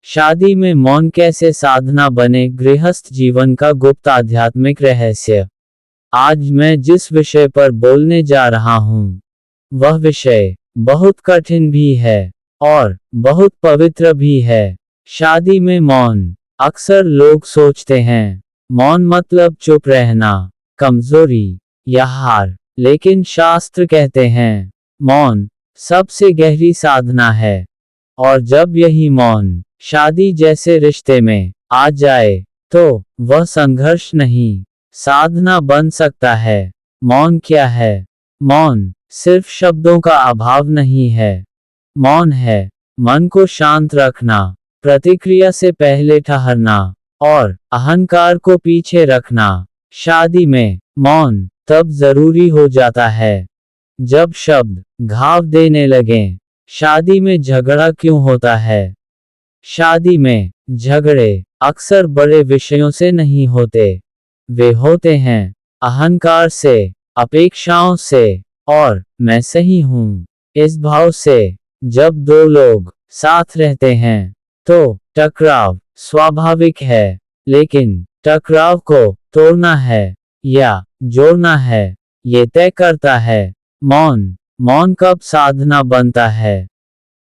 शादी में मौन कैसे साधना बने, गृहस्थ जीवन का गुप्त आध्यात्मिक रहस्य। आज मैं जिस विषय पर बोलने जा रहा हूँ, वह विषय बहुत कठिन भी है और बहुत पवित्र भी है। शादी में मौन। अक्सर लोग सोचते हैं मौन मतलब चुप रहना, कमजोरी या हार, लेकिन शास्त्र कहते हैं मौन सबसे गहरी साधना है। और जब यही मौन शादी जैसे रिश्ते में आ जाए, तो वह संघर्ष नहीं, साधना बन सकता है। मौन क्या है? मौन सिर्फ शब्दों का अभाव नहीं है। मौन है मन को शांत रखना, प्रतिक्रिया से पहले ठहरना और अहंकार को पीछे रखना। शादी में मौन तब जरूरी हो जाता है जब शब्द घाव देने लगें। शादी में झगड़ा क्यों होता है? शादी में झगड़े अक्सर बड़े विषयों से नहीं होते। वे होते हैं अहंकार से, अपेक्षाओं से और मैं सही हूँ इस भाव से। जब दो लोग साथ रहते हैं, तो टकराव स्वाभाविक है, लेकिन टकराव को तोड़ना है या जोड़ना है, ये तय करता है मौन। मौन कब साधना बनता है?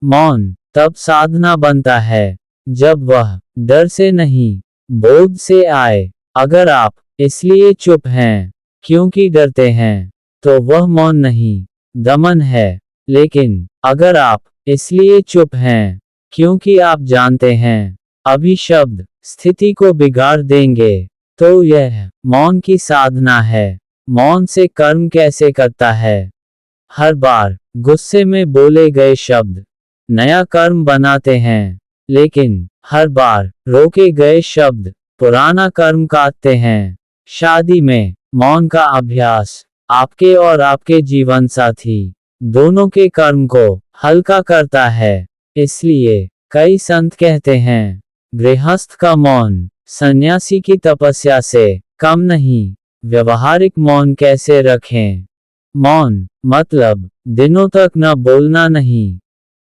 मौन तब साधना बनता है जब वह डर से नहीं, बोध से आए। अगर आप इसलिए चुप हैं क्योंकि डरते हैं, तो वह मौन नहीं, दमन है। लेकिन अगर आप इसलिए चुप हैं क्योंकि आप जानते हैं अभी शब्द स्थिति को बिगाड़ देंगे, तो यह मौन की साधना है। मौन से कर्म कैसे करता है? हर बार गुस्से में बोले गए शब्द नया कर्म बनाते हैं, लेकिन हर बार रोके गए शब्द पुराना कर्म काटते हैं। शादी में मौन का अभ्यास आपके और आपके जीवन साथी दोनों के कर्म को हल्का करता है। इसलिए कई संत कहते हैं गृहस्थ का मौन सन्यासी की तपस्या से कम नहीं। व्यवहारिक मौन कैसे रखें? मौन मतलब दिनों तक न बोलना नहीं।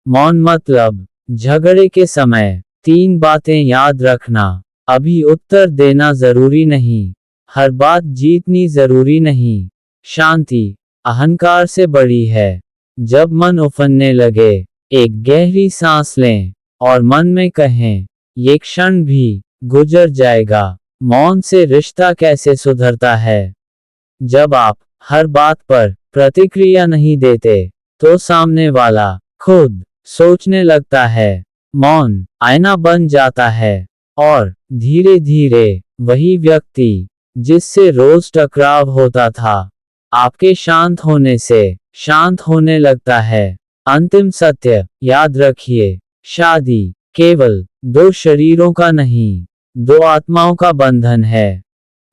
मौन मतलब झगड़े के समय 3 बातें याद रखना। अभी उत्तर देना जरूरी नहीं, हर बात जीतनी जरूरी नहीं। शांति अहंकार से बड़ी है। जब मन उफनने लगे, एक गहरी सांस लें और मन में कहें, ये क्षण भी गुजर जाएगा। मौन से रिश्ता कैसे सुधरता है? जब आप हर बात पर प्रतिक्रिया नहीं देते, तो सामने वाला खुद सोचने लगता है। मौन आईना बन जाता है और धीरे धीरे वही व्यक्ति जिससे रोज टकराव होता था, आपके शांत होने से शांत होने लगता है। अंतिम सत्य याद रखिए, शादी केवल 2 शरीरों का नहीं, 2 आत्माओं का बंधन है।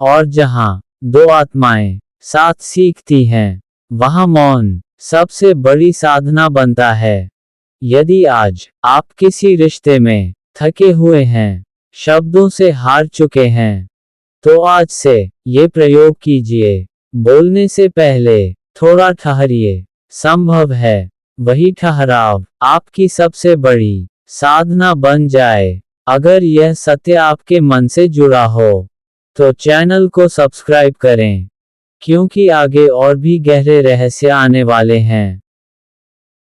और जहाँ 2 आत्माएं साथ सीखती हैं, वहाँ मौन सबसे बड़ी साधना बनता है। यदि आज आप किसी रिश्ते में थके हुए हैं, शब्दों से हार चुके हैं, तो आज से ये प्रयोग कीजिए, बोलने से पहले थोड़ा ठहरिए। संभव है वही ठहराव आपकी सबसे बड़ी साधना बन जाए। अगर यह सत्य आपके मन से जुड़ा हो, तो चैनल को सब्सक्राइब करें, क्योंकि आगे और भी गहरे रहस्य आने वाले हैं।